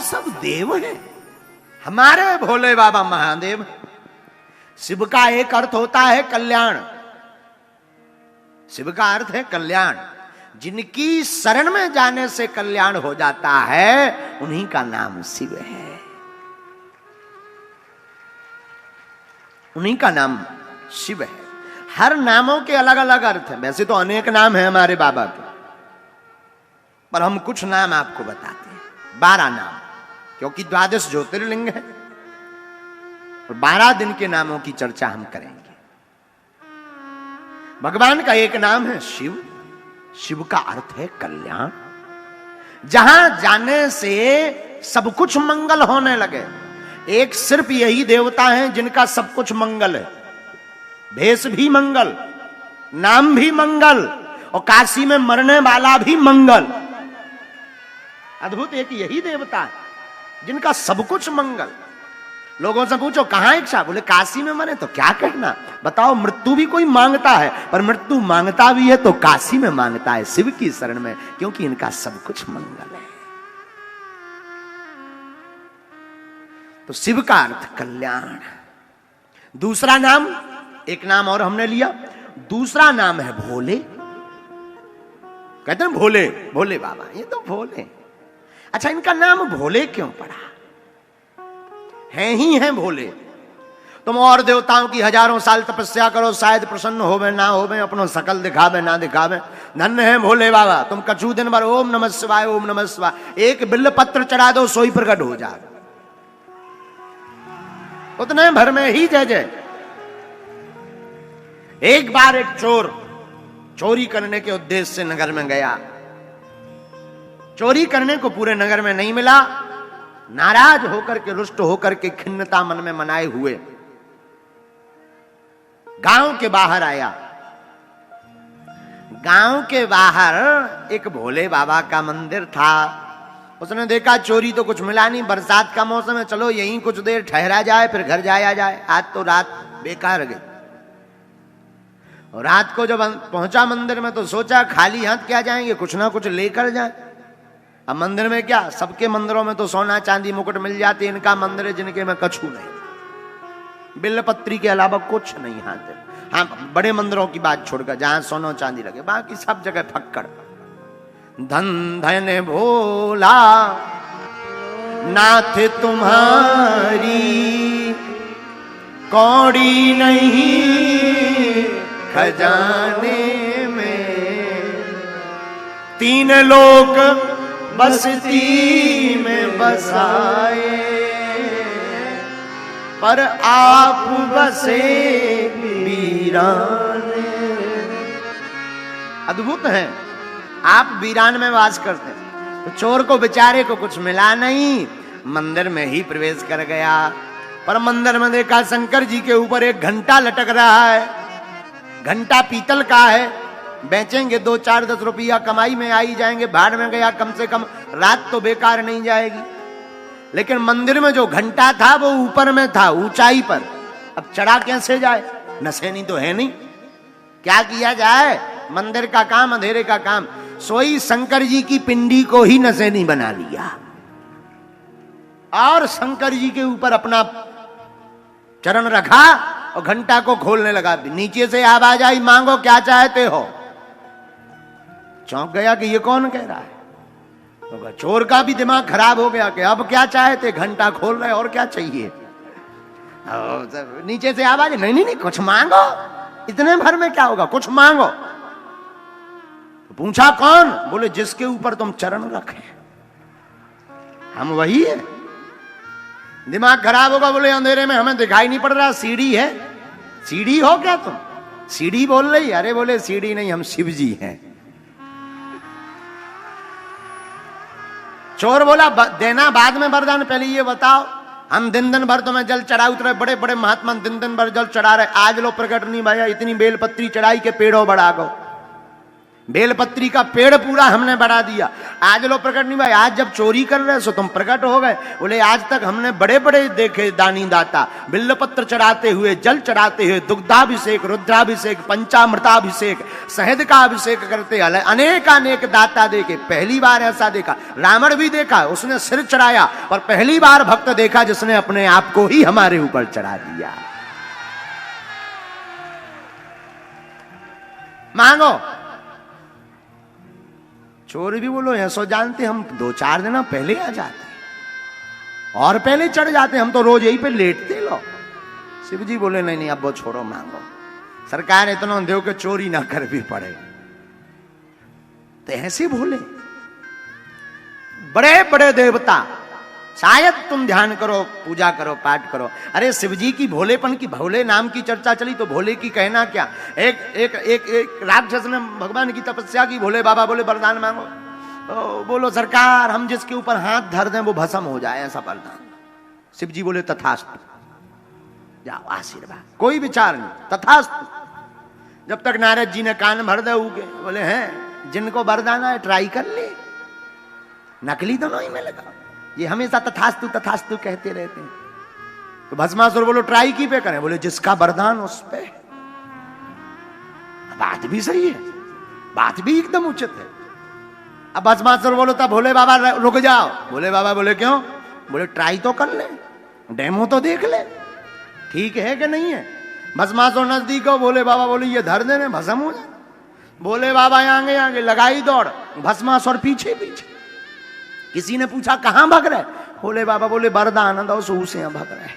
सब देव हैं। हमारे भोले बाबा महादेव। शिव का एक अर्थ होता है कल्याण। शिव का अर्थ है कल्याण। जिनकी शरण में जाने से कल्याण हो जाता है उन्हीं का नाम शिव है, उन्हीं का नाम शिव है। हर नामों के अलग अलग अर्थ हैं। वैसे तो अनेक नाम हैं हमारे बाबा के, पर हम कुछ नाम आपको बताते हैं। 12 नाम, क्योंकि 12 ज्योतिर्लिंग है और 12 दिन के नामों की चर्चा हम करेंगे। भगवान का एक नाम है शिव। शिव का अर्थ है कल्याण। जहां जाने से सब कुछ मंगल होने लगे। एक सिर्फ यही देवता हैं जिनका सब कुछ मंगल है। भेष भी मंगल, नाम भी मंगल, और काशी में मरने वाला भी मंगल। अद्भुत एक यही देवता है जिनका सब कुछ मंगल। लोगों से पूछो कहां इच्छा, बोले काशी में मरे, तो क्या कहना। बताओ, मृत्यु भी कोई मांगता है, पर मृत्यु मांगता भी है तो काशी में मांगता है, शिव की शरण में, क्योंकि इनका सब कुछ मंगल है। तो शिव का अर्थ कल्याण। दूसरा नाम, एक नाम और हमने लिया, दूसरा नाम है भोले। कहते हैं भोले, भोले बाबा, ये तो भोले। अच्छा, इनका नाम भोले क्यों पड़ा? हैं ही हैं भोले। तुम और देवताओं की हजारों साल तपस्या करो, शायद प्रसन्न होवे ना होवे, अपनो सकल दिखावे ना दिखावे, धन्य है भोले बाबा। तुम कछु दिन भर ओम नमः शिवाय ओम नमः शिवाय, एक बिल्व पत्र चढ़ा दो, सोई प्रकट हो जाए, उतने भर में ही जय जय। एक बार एक चोर चोरी करने के उद्देश्य से नगर में गया। चोरी करने को पूरे नगर में नहीं मिला। नाराज होकर के, रुष्ट होकर के, खिन्नता मन में मनाए हुए गांव के बाहर आया। गांव के बाहर एक भोले बाबा का मंदिर था। उसने देखा चोरी तो कुछ मिला नहीं, बरसात का मौसम है, चलो यहीं कुछ देर ठहरा जाए फिर घर जाया जाए। आज तो रात बेकार गई। और रात को जब पहुंचा मंदिर में तो सोचा खाली हाथ क्या जाएंगे, कुछ ना कुछ लेकर जाए। अब मंदिर में क्या, सबके मंदिरों में तो सोना चांदी मुकुट मिल जाती, इनका मंदिर है जिनके में कछु नहीं, बिल्लपत्री के अलावा कुछ नहीं हाथ। हाँ, बड़े मंदिरों की बात छोड़कर जहां सोना चांदी लगे, बाकी सब जगह फक्कड़। धन धन भोला नाथ तुम्हारी कौड़ी नहीं खजाने में, 3 लोक बसती में बसाए, पर आप बसे वीराने। अद्भुत है, आप वीरान में वास करते हैं। तो चोर को बेचारे को कुछ मिला नहीं, मंदिर में ही प्रवेश कर गया। पर मंदिर में देखा शंकर जी के ऊपर एक घंटा लटक रहा है। घंटा पीतल का है, बेचेंगे 2-4-10 रुपया कमाई में आई जाएंगे, भाड़ में गया, कम से कम रात तो बेकार नहीं जाएगी। लेकिन मंदिर में जो घंटा था वो ऊपर में था, ऊंचाई पर। अब चढ़ा कैसे जाए, नसेनी तो है नहीं, क्या किया जाए। मंदिर का काम, अंधेरे का काम। सोई शंकर जी की पिंडी को ही नसेनी बना लिया और शंकर जी के ऊपर अपना चरण रखा और घंटा को खोलने लगा। नीचे से आवाज आई, मांगो क्या चाहते हो। चौंक गया कि ये कौन कह रहा है। तो चोर का भी दिमाग खराब हो गया कि अब क्या चाहते, घंटा खोल रहे और क्या चाहिए। नीचे से आवाज, नहीं नहीं नहीं, कुछ मांगो, इतने भर में क्या होगा, कुछ मांगो। तो पूछा कौन, बोले जिसके ऊपर तुम चरण रखे हम वही है। दिमाग खराब होगा, बोले अंधेरे में हमें दिखाई नहीं पड़ रहा, सीढ़ी है। सीढ़ी हो क्या तुम, सीढ़ी बोल रही। अरे बोले सीढ़ी नहीं, हम शिव जी हैं। चोर बोला देना बाद में वरदान, पहले ये बताओ, हम दिन दिन भर तुम्हें जल चढ़ा उतरे, बड़े बड़े महात्मा दिन दिन भर जल चढ़ा रहे, आज लो प्रकट नहीं भैया, इतनी बेलपत्री चढ़ाई के पेड़ों बढ़ा गो। बेलपत्री का पेड़ पूरा हमने बढ़ा दिया। आज लो प्रकट नहीं भाई, आज जब चोरी कर रहे सो तुम प्रकट हो गए। बोले आज तक हमने बड़े बड़े देखे दानी दाता बिल्लपत्र चढ़ाते हुए, जल चढ़ाते हुए, दुग्धाभिषेक, रुद्राभिषेक, पंचामृताभिषेक, शहद का अभिषेक करते अनेक अनेक दाता देखे। पहली बार ऐसा देखा, रावण भी देखा, उसने सिर चढ़ाया, और पहली बार भक्त देखा जिसने अपने आप को ही हमारे ऊपर चढ़ा दिया। मांगो। चोर भी बोलो ऐसो जानते हम 2-4 दिन पहले आ जाते और पहले चढ़ जाते, हम तो रोज यही पे लेटते लो। शिव जी बोले नहीं नहीं अब वो छोड़ो, मांगो। सरकार इतना दो कि चोरी ना कर भी पड़े। तो ऐसे बोले बड़े बड़े देवता, शायद तुम ध्यान करो, पूजा करो, पाठ करो। अरे शिव जी की भोलेपन की, भोले नाम की चर्चा चली तो भोले की कहना क्या। एक राक्षस ने भगवान की तपस्या की, भोले बाबा बोले वरदान मांगो। तो बोलो सरकार हम जिसके ऊपर हाथ धर दें वो भस्म हो जाए, ऐसा वरदान। शिव जी बोले तथास्तु, जाओ आशीर्वाद, कोई विचार नहीं, तथास्तु। जब तक नारद जी ने कान भर दे उगे, बोले हैं जिनको वरदान है ट्राई कर ले, नकली तो नहीं मिलेगा। ये हमेशा तथास्तु तथास्तु कहते रहते हैं। तो भस्मासुर बोलो ट्राई की पे करें, बोले जिसका वरदान उस पे। बात भी सही है, बात भी एकदम उचित है। अब भस्मासुर बोलो तब भोले बाबा रुक जाओ। भोले बाबा बोले क्यों? बोले ट्राई तो कर ले, डेमो तो देख ले, ठीक है कि नहीं है। भस्मासुर नजदीक हो, भोले बाबा बोले ये धर देने भस्म हो जाए। भोले बाबा आगे आगे लगाई दौड़, भस्मासुर पीछे पीछे। किसी ने पूछा कहां भाग रहे? भोले बाबा बोले वरदान दो, सो से भाग रहे।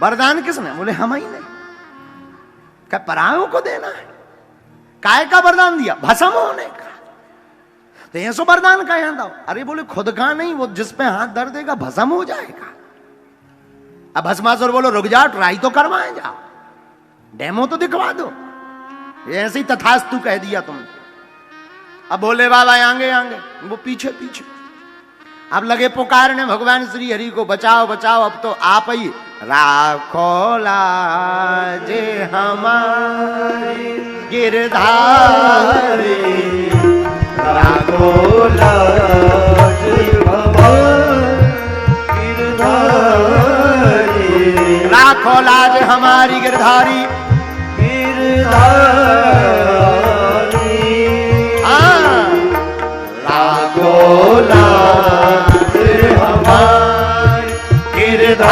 वरदान किसने? बोले हम ही ने। क्या परायों को देना है? काय का वरदान दिया? भस्म होने का। तो ये सो वरदान का यहां दो। अरे बोले खुद का नहीं, वो जिस पे हाथ धर देगा भस्म हो जाएगा। अब भस्मासुर बोलो रुक जाओ, ट्राई तो करवाए जाओ, डेमो तो दिखवा दो। ऐसे ही तथास्तु कह दिया तुमने। अब भोले बाबा आगे आगे, वो पीछे पीछे। अब लगे पुकारने भगवान श्री हरि को, बचाओ बचाओ, अब तो आप ही। राखो लाजे हमारी गिरधारी, राखो लाजे हमारी गिरधारी, राखो लाज हमारी गिरधारी गिरधारी, राखो लाज हमारी गिरधारी,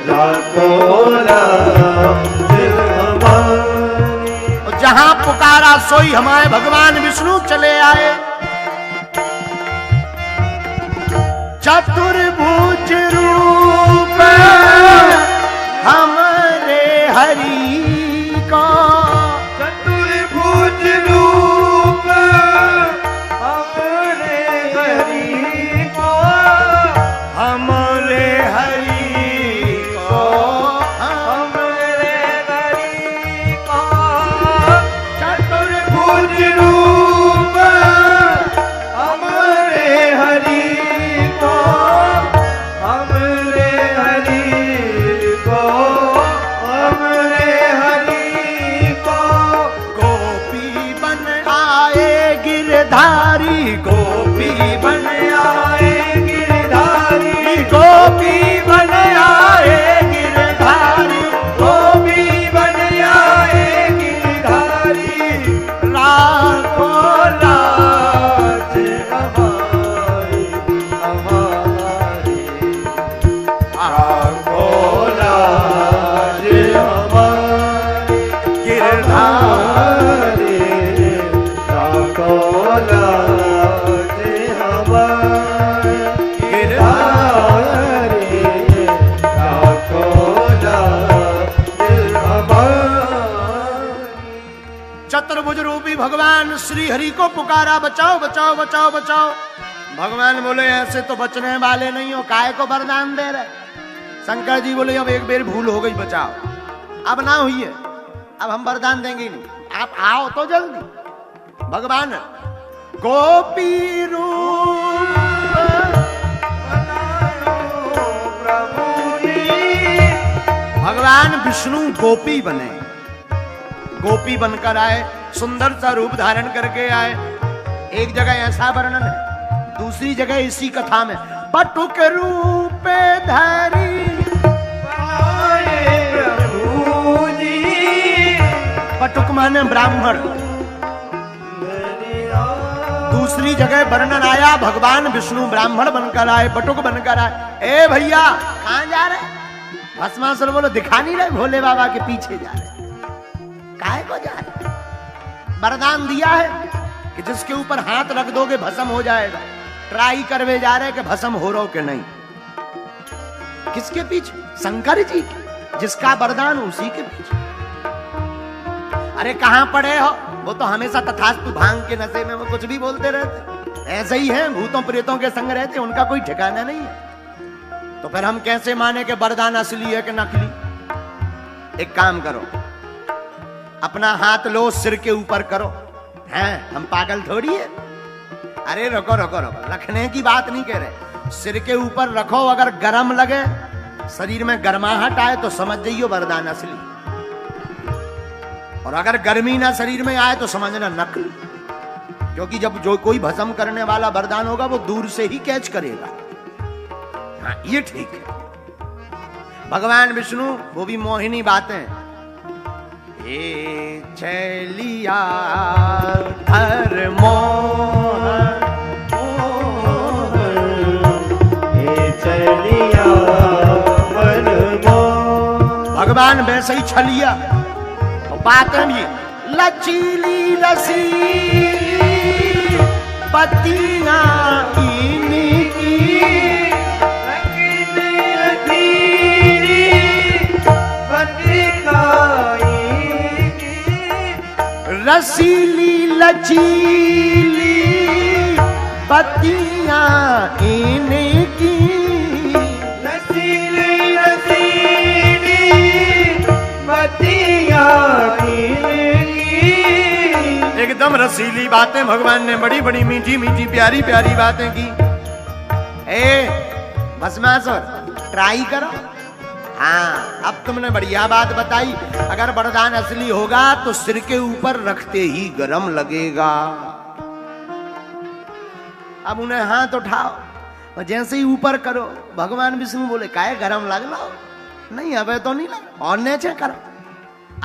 राखो लाज हमारी। जहां पुकारा सोई हमारे भगवान विष्णु चले आए। चतुर्भुज रूप हमरे हरि को, चतुर्भुज रूप हमरे हरि को, हमरे हरि को, हमरे हरि को। चतुर्भुज रूप हमरे हरि को, हमरे हरि को, हमरे हरि को। गोपी बन आए गिरधारी, गोपी बन आए गिरधारी, गोपी बन आए गिरधारी, गोपी बन आए गिरधारी। राखो लाज हमारी हमारी, राखो लाज हमारी गिरधारी, राखो लाज हमारी गिरधारी, राखो लाज हमारी। चतुर्भुज रूपी भगवान श्री हरि को पुकारा, बचाओ बचाओ बचाओ बचाओ। भगवान बोले ऐसे तो बचने वाले नहीं हो, काय को वरदान दे रहे। शंकर जी बोले अब एक बेर भूल हो गई, बचाओ, अब ना हुई है, अब हम वरदान देंगे नहीं, आप आओ तो जल्दी। भगवान गोपी रूप प्रभु जी, भगवान विष्णु गोपी बने, गोपी बनकर आए, सुंदर सा रूप धारण करके आए। एक जगह ऐसा वर्णन है, दूसरी जगह इसी कथा में बटुक रूप धरी प्रभु जी। बटुक माने ब्राह्मण। दूसरी जगह वर्णन आया भगवान विष्णु ब्राह्मण बनकर आए, बटुक बनकर आए। ए भैया कहां जा रहे? भस्मासुर बोलो दिखा नहीं रहे, भोले बाबा के पीछे जा रहे। काहे को जा रहे? वरदान दिया है कि जिसके ऊपर हाथ रख दोगे भस्म हो जाएगा। ट्राई करवे जा रहे कि भस्म हो रहो कि नहीं। किसके पीछे? शंकर जी के, जिसका वरदान उसी के पीछे। अरे कहां पड़े हो? वो तो हमेशा तथास्तु भांग के नशे में वो कुछ भी बोलते रहते, ऐसे ही हैं, भूतों प्रेतों के संग रहते, उनका कोई ठिकाना नहीं है। तो फिर हम कैसे माने कि वरदान असली है कि नकली? एक काम करो, अपना हाथ लो, सिर के ऊपर करो। हैं, हम पागल थोड़ी है। अरे रुको रुको रुको, रखने की बात नहीं कह रहे, सिर के ऊपर रखो। अगर गर्म लगे, शरीर में गर्माहट आए तो समझ जाइयो वरदान असली, और अगर गर्मी ना शरीर में आए तो समझना नकली। क्योंकि जब जो कोई भस्म करने वाला वरदान होगा वो दूर से ही कैच करेगा। हाँ ये ठीक है। भगवान विष्णु वो भी मोहिनी बातें, ए चलिया हर मोहन ए चलिया हर मोहन। भगवान वैसे ही छलिया, बातें भी लचीली लसीली पत्तियां इनकी रसीली लचीली पत्तियां इनकी रसीली रसीली पत्तियां इनकी। एकदम रसीली बातें भगवान ने, बड़ी बड़ी मीठी मीठी प्यारी प्यारी बातें की। ए भस्मासुर ट्राई करो। हाँ अब तुमने बढ़िया बात बताई, अगर वरदान असली होगा तो सिर के ऊपर रखते ही गरम लगेगा। अब उन्हें हाथ उठाओ और जैसे ही ऊपर करो, भगवान विष्णु बोले काहे गरम लग रहा हो? नहीं अबे तो नहीं लग। और नीचे करो,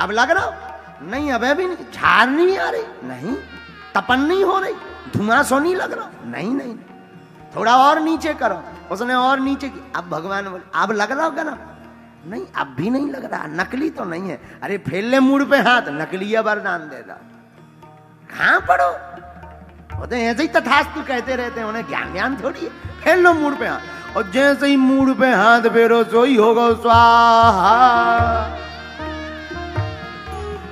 अब लग रहा हो? नहीं अबे भी नहीं। झाड़ नहीं आ रही? नहीं। तपन नहीं हो रही? धुआं सो नहीं लग रहा? नहीं नहीं। थोड़ा और नीचे करो, उसने और नीचे की। अब भगवान बोले अब लग रहा हो गरम? नहीं अब भी नहीं लग रहा, नकली तो नहीं है। अरे फेल ले मुड़ पे हाथ, नकली वरदान दे रहा। कहां पढ़ो? वो तो ऐसे ही तथास्तु कहते रहते हैं, उन्हें ज्ञान ज्ञान थोड़ी है। फेल लो मुड़ पे हाथ, और जैसे ही मुड़ पे हाथ फेरो सोई होगा स्वाहा।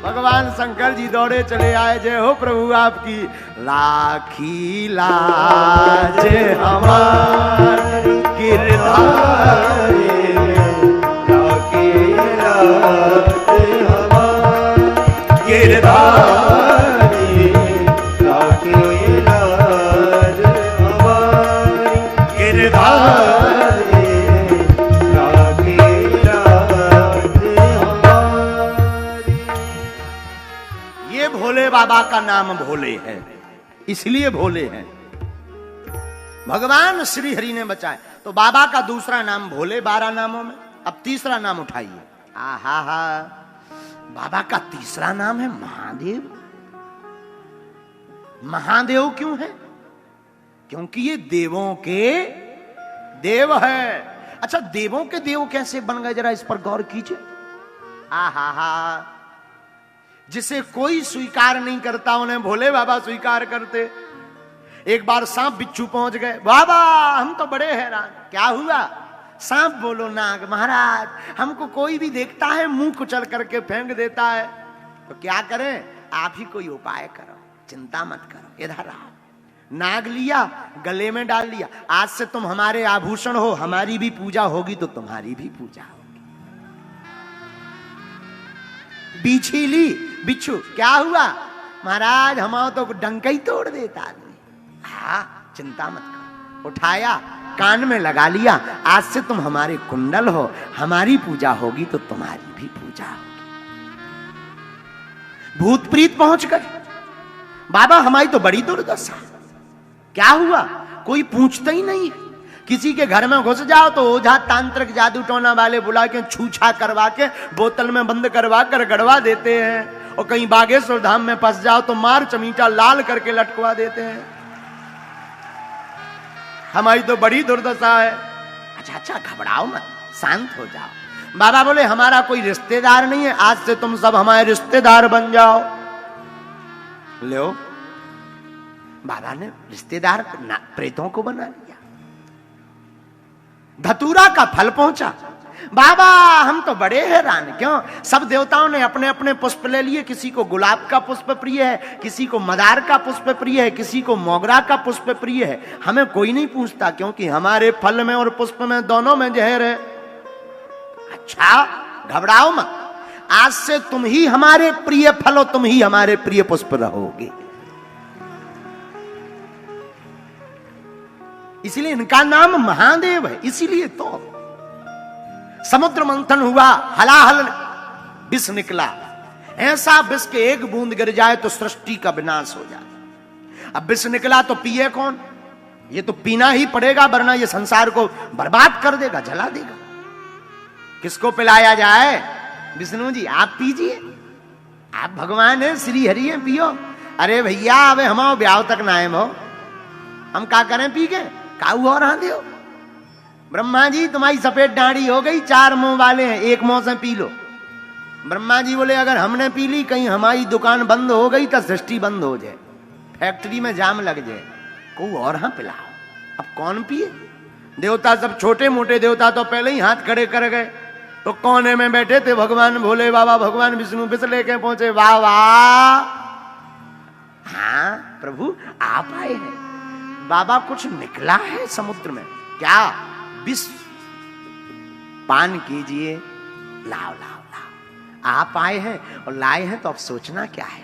भगवान शंकर जी दौड़े चले आए, जय हो प्रभु आपकी। राखी लाज हमारी गिरधारी गिरधारी राखी लाज हमारी गिरधारी राखी लाज हमारी। ये भोले बाबा का नाम भोले है, इसलिए भोले हैं। भगवान श्री हरि ने बचाए। तो बाबा का दूसरा नाम भोले, 12 नामों में। अब तीसरा नाम उठाइए। आहा हा, बाबा का तीसरा नाम है महादेव। महादेव क्यों है? क्योंकि ये देवों के देव है। अच्छा देवों के देव कैसे बन गए, जरा इस पर गौर कीजिए। आहा हा, जिसे कोई स्वीकार नहीं करता उन्हें भोले बाबा स्वीकार करते। एक बार सांप बिच्छू पहुंच गए, बाबा हम तो बड़े हैरान। क्या हुआ? सांप बोलो नाग, महाराज हमको कोई भी देखता है मुंह कुचल करके फेंक देता है, तो क्या करें? आप ही कोई उपाय करो, चिंता मत करो, इधर आओ। नाग लिया, गले में डाल लिया। आज से तुम हमारे आभूषण हो, हमारी भी पूजा होगी तो तुम्हारी भी पूजा होगी। बिच्छी ली, बिच्छू क्या हुआ? महाराज हम तो डंका ही तोड़ देता आदमी। हाँ चिंता मत करो, उठाया कान में लगा लिया। आज से तुम हमारे कुंडल हो, हमारी पूजा होगी तो तुम्हारी भी पूजा होगी। भूत प्रीत पहुंच गए। बाबा हमारी तो बड़ी दुर्दशा, क्या हुआ कोई पूछता ही नहीं है। किसी के घर में घुस जाओ तो ओझा तांत्रिक जादू टोना वाले बुला के छूछा करवा के बोतल में बंद करवा कर गड़वा देते हैं, और कहीं बागेश्वर धाम में फंस जाओ तो मार चमीटा लाल करके लटकवा देते हैं। हमारी तो बड़ी दुर्दशा है। अच्छा घबराओ मत, शांत हो जाओ। बाबा बोले हमारा कोई रिश्तेदार नहीं है, आज से तुम सब हमारे रिश्तेदार बन जाओ। लो, बाबा ने रिश्तेदार प्रेतों को बना लिया। धतूरा का फल पहुंचा। बाबा हम तो बड़े हैरान, क्यों? सब देवताओं ने अपने अपने पुष्प ले लिए। किसी को गुलाब का पुष्प प्रिय है, किसी को मदार का पुष्प प्रिय है, किसी को मोगरा का पुष्प प्रिय है। हमें कोई नहीं पूछता, क्योंकि हमारे फल में और पुष्प में दोनों में जहर है। अच्छा घबराओ मत, आज से तुम ही हमारे प्रिय फल और तुम ही हमारे प्रिय पुष्प रहोगे। इसलिए इनका नाम महादेव है। इसीलिए तो समुद्र मंथन हुआ, हलाहल विष निकला। ऐसा विष के एक बूंद गिर जाए तो सृष्टि का विनाश हो जाए। अब विष निकला तो पिए कौन? ये तो पीना ही पड़ेगा, वरना ये संसार को बर्बाद कर देगा, जला देगा। किसको पिलाया जाए? विष्णु जी आप पीजिए, आप भगवान है, श्री हरि है, पियो। अरे भैया अब हम ब्याह तक ना आए हो, हम क्या करें पी के? काऊ और हाँ दियो। ब्रह्मा जी तुम्हारी सफेद दाढ़ी हो गई, 4 मुंह वाले हैं, एक मुंह से पी लो। ब्रह्मा जी बोले अगर हमने पी ली, कहीं हमारी दुकान बंद हो गई तो सृष्टि बंद हो जाए, फैक्ट्री में जाम लग जाए, को और हाँ पिलाओ। अब कौन पिए? देवता सब छोटे मोटे देवता तो पहले ही हाथ खड़े कर गए। तो कोने में बैठे थे भगवान भोले बाबा, भगवान विष्णु विष लेके पहुंचे। वाह वाह, हाँ प्रभु आप आए हैं। बाबा कुछ निकला है समुद्र में, क्या? विष पान कीजिए, लाओ लाओ लाओ। आप आए हैं और लाए हैं तो अब सोचना क्या है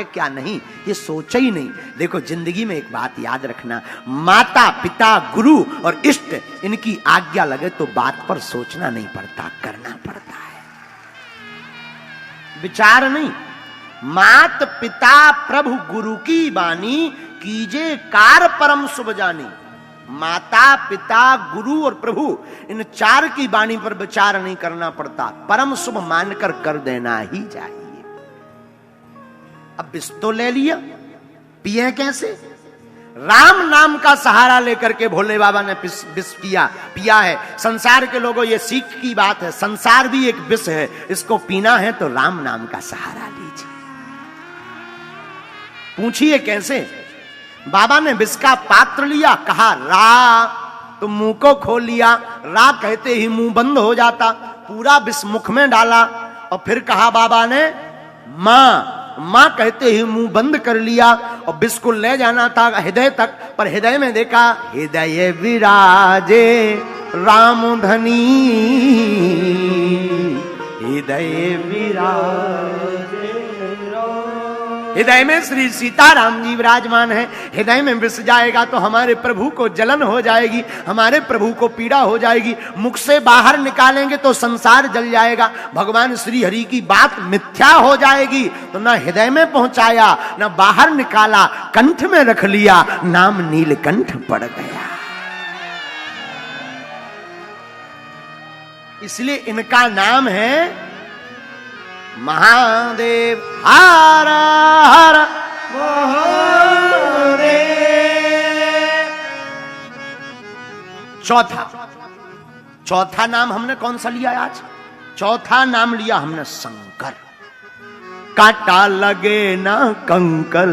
क्या नहीं, ये सोचा ही नहीं। देखो जिंदगी में एक बात याद रखना, माता पिता गुरु और इष्ट इनकी आज्ञा लगे तो बात पर सोचना नहीं पड़ता, करना पड़ता है, विचार नहीं। मात पिता प्रभु गुरु की बानी, कीजे कार परम शुभ जानी। माता पिता गुरु और प्रभु इन 4 की बाणी पर विचार नहीं करना पड़ता, परम शुभ मानकर कर देना ही चाहिए। अब विष तो ले लिया, पिए कैसे? राम नाम का सहारा लेकर के भोले बाबा ने विष पिया है। संसार के लोगों ये सीख की बात है, संसार भी एक विष है, इसको पीना है तो राम नाम का सहारा लीजिए। पूछिए कैसे? बाबा ने विष का पात्र लिया, कहा रा, तो मुंह को खोल लिया। रा कहते ही मुंह बंद हो जाता, पूरा विष मुख में डाला। और फिर कहा बाबा ने मां, मां कहते ही मुंह बंद कर लिया। और विष को ले जाना था हृदय तक, पर हृदय में देखा हृदय विराजे राम धनी, हृदय विराजे। हृदय में श्री सीताराम जी विराजमान है। हृदय में विष जाएगा तो हमारे प्रभु को जलन हो जाएगी, हमारे प्रभु को पीड़ा हो जाएगी। मुख से बाहर निकालेंगे तो संसार जल जाएगा, भगवान श्री हरि की बात मिथ्या हो जाएगी। तो ना हृदय में पहुंचाया, ना बाहर निकाला, कंठ में रख लिया, नाम नीलकंठ पड़ गया। इसलिए इनका नाम है महादेव। हर हर महादेव। चौथा नाम हमने कौन सा लिया आज? चौथा नाम लिया हमने शंकर। कांटा लगे ना कंकर,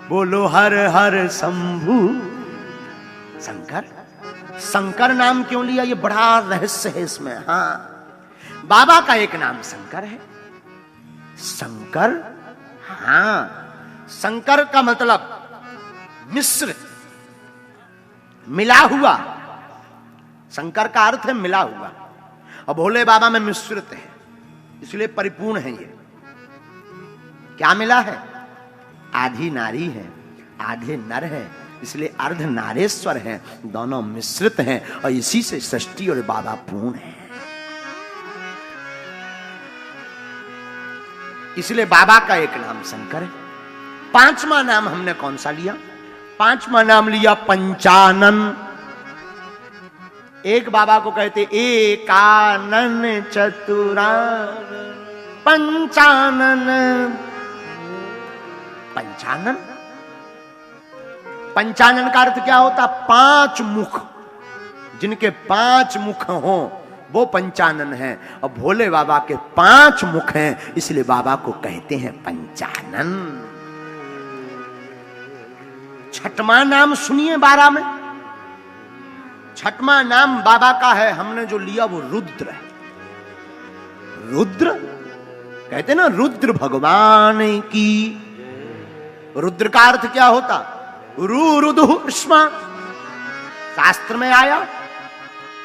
बोलो हर हर शंभु शंकर। शंकर नाम क्यों लिया? ये बड़ा रहस्य है इसमें। हाँ, बाबा का एक नाम शंकर है। शंकर, हाँ, शंकर का मतलब मिश्र, मिला हुआ। शंकर का अर्थ है मिला हुआ, और भोले बाबा में मिश्रित है, इसलिए परिपूर्ण है। ये क्या मिला है? आधी नारी है, आधे नर है, इसलिए अर्ध नारेश्वर है, दोनों मिश्रित हैं, और इसी से सृष्टि और बाबा पूर्ण है। इसलिए बाबा का एक नाम शंकर है। पांचवा नाम हमने कौन सा लिया? पांचवा नाम लिया पंचानन। एक बाबा को कहते एकानन चतुरानन पंचानन। पंचानन, पंचानन का अर्थ क्या होता? पांच मुख। जिनके पांच मुख हों वो पंचानन है। और भोले बाबा के पांच मुख हैं, इसलिए बाबा को कहते हैं पंचानन। छठवां नाम सुनिए 12 में। छठवां नाम बाबा का है, हमने जो लिया वो रुद्र है। रुद्र कहते ना, रुद्र भगवान की। रुद्र का अर्थ क्या होता? रुदुष्मा। शास्त्र में आया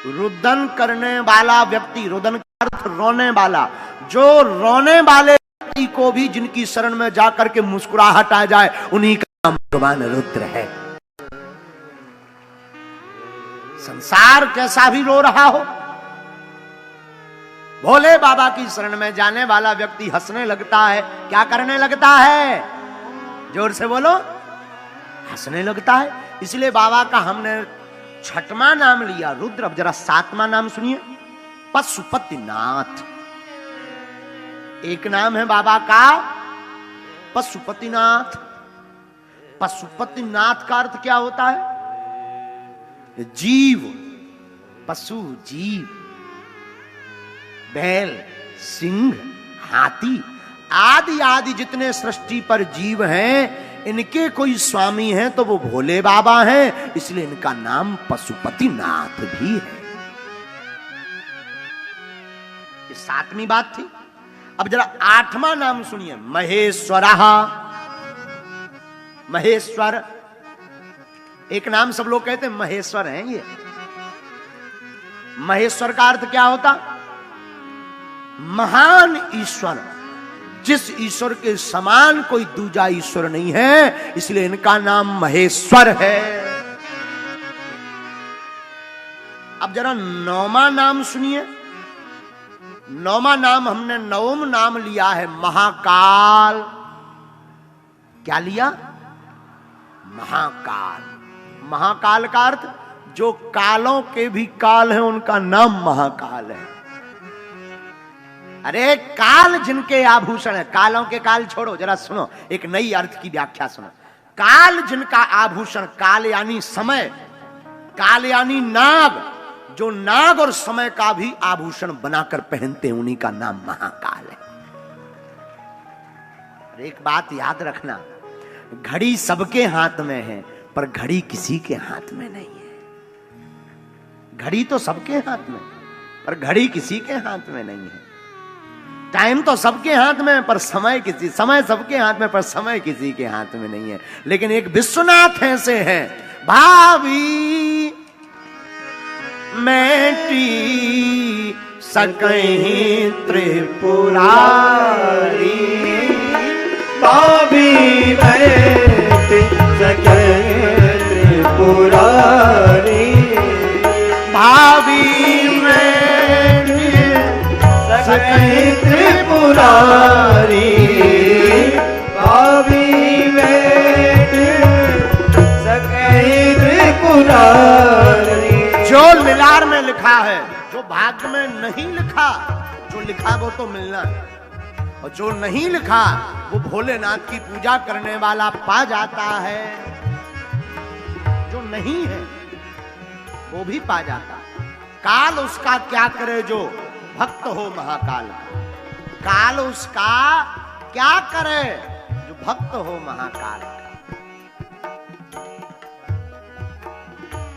रुदन करने वाला व्यक्ति, रुदन का अर्थ रोने वाला। जो रोने वाले व्यक्ति को भी जिनकी शरण में जाकर के मुस्कुराहट आ जाए, उन्हीं का नाम भगवान रुद्र है। संसार कैसा भी रो रहा हो, भोले बाबा की शरण में जाने वाला व्यक्ति हंसने लगता है। क्या करने लगता है? जोर से बोलो। हंसने लगता है। इसलिए बाबा का हमने छठवां नाम लिया रुद्र। अब जरा सातवां नाम सुनिए, पशुपतिनाथ। एक नाम है बाबा का पशुपतिनाथ। पशुपतिनाथ का अर्थ क्या होता है? जीव, पशु जीव। बैल, सिंह, हाथी आदि आदि जितने सृष्टि पर जीव हैं, इनके कोई स्वामी हैं तो वो भोले बाबा हैं। इसलिए इनका नाम पशुपतिनाथ भी है। ये सातवीं बात थी। अब जरा आठवां नाम सुनिए, महेश्वरः। महेश्वर एक नाम सब लोग कहते हैं महेश्वर हैं ये। महेश्वर का अर्थ क्या होता? महान ईश्वर। जिस ईश्वर के समान कोई दूजा ईश्वर नहीं है, इसलिए इनका नाम महेश्वर है। अब जरा नौवां नाम सुनिए। नौवां नाम हमने नवम नाम लिया है महाकाल। क्या लिया? महाकाल। महाकाल का अर्थ जो कालों के भी काल हैं, उनका नाम महाकाल है। अरे काल जिनके आभूषण है, कालों के काल छोड़ो, जरा सुनो, एक नई अर्थ की व्याख्या सुनो। काल जिनका आभूषण, काल यानी समय, काल यानी नाग, जो नाग और समय का भी आभूषण बनाकर पहनते हैं, उन्हीं का नाम महाकाल है। अरे एक बात याद रखना, घड़ी सबके हाथ में है, पर घड़ी किसी के हाथ में नहीं है। घड़ी तो सबके हाथ में, पर घड़ी किसी के हाथ में नहीं है। टाइम तो सबके हाथ में, पर समय सबके हाथ में, पर समय किसी के हाथ में नहीं है। लेकिन एक विश्वनाथ ऐसे हैं, भावी मैटी सकहीं त्रिपुरारी, भावी मैटी सकहीं त्रिपुरारी, भावी मैटी सकहीं त्रिपुरारी, भावी मैटी सकहीं त्रिपुरारी। जो लीलार में लिखा है, जो भाग्य में नहीं लिखा, जो लिखा वो तो मिलना है, और जो नहीं लिखा वो भोलेनाथ की पूजा करने वाला पा जाता है। जो नहीं है वो भी पा जाता। काल उसका क्या करे जो भक्त हो महाकाल का। काल उसका क्या करे जो भक्त हो महाकाल का।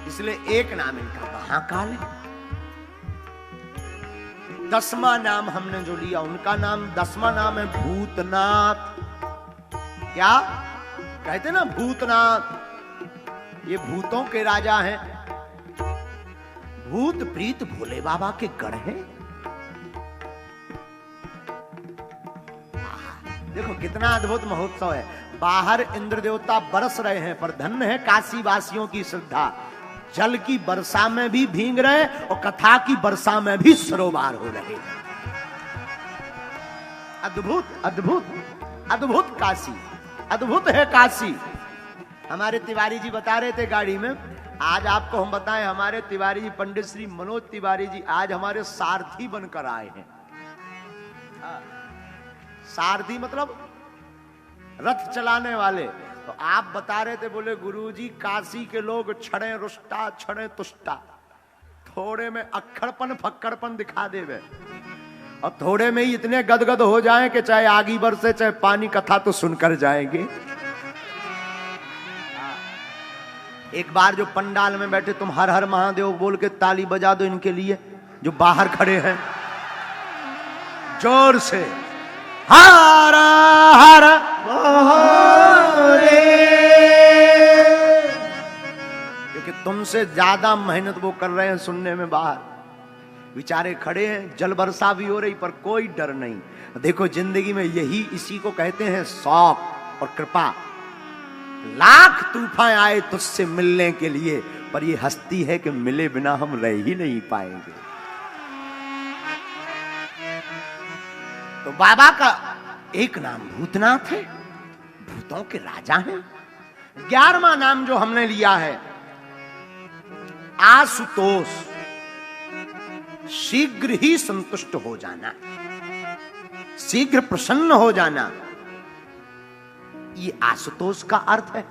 इसलिए एक नाम इनका महाकाल है। 10वां नाम हमने जो लिया, उनका नाम 10वां नाम है भूतनाथ। क्या कहते ना भूतनाथ, ये भूतों के राजा हैं। भूत प्रीत भोले बाबा के गढ़ है। देखो कितना अद्भुत महोत्सव है। बाहर इंद्र देवता बरस रहे हैं, पर धन्य है काशी वासियों की श्रद्धा। जल की वर्षा में भी भीग रहे और कथा की वर्षा में भी सरोवार हो रहे। अद्भुत अद्भुत अद्भुत काशी, अद्भुत है काशी। हमारे तिवारी जी बता रहे थे गाड़ी में, आज आपको हम बताएं, हमारे तिवारी जी पंडित श्री मनोज तिवारी जी आज हमारे सारथी बनकर आए हैं। सारथी मतलब रथ चलाने वाले। तो आप बता रहे थे, बोले गुरुजी काशी के लोग छड़े रुष्टा छड़े तुष्टा, थोड़े में अक्खड़पन फक्कड़पन दिखा देवे और थोड़े में ही इतने गदगद हो जाएं कि चाहे आगी बरसे चाहे पानी, कथा तो सुनकर जाएंगे। एक बार जो पंडाल में बैठे, तुम हर हर महादेव बोल के ताली बजा दो इनके लिए जो बाहर खड़े हैं, जोर से हर हर महादेव। क्योंकि तुमसे ज्यादा मेहनत वो कर रहे हैं सुनने में, बाहर बेचारे खड़े हैं, जल वर्षा भी हो रही पर कोई डर नहीं। देखो जिंदगी में यही, इसी को कहते हैं शौक और कृपा। लाख तूफान आए तुझसे मिलने के लिए, पर ये हस्ती है कि मिले बिना हम रह ही नहीं पाएंगे। तो बाबा का एक नाम भूतनाथ है, भूतों के राजा हैं। 11वां नाम जो हमने लिया है आशुतोष, शीघ्र ही संतुष्ट हो जाना, शीघ्र प्रसन्न हो जाना, ये आशुतोष का अर्थ है।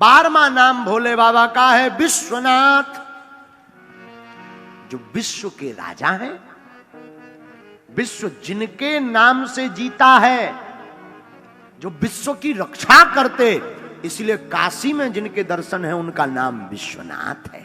12वां नाम भोले बाबा का है विश्वनाथ, जो विश्व के राजा हैं। विश्व जिनके नाम से जीता है, जो विश्व की रक्षा करते, इसलिए काशी में जिनके दर्शन है उनका नाम विश्वनाथ है।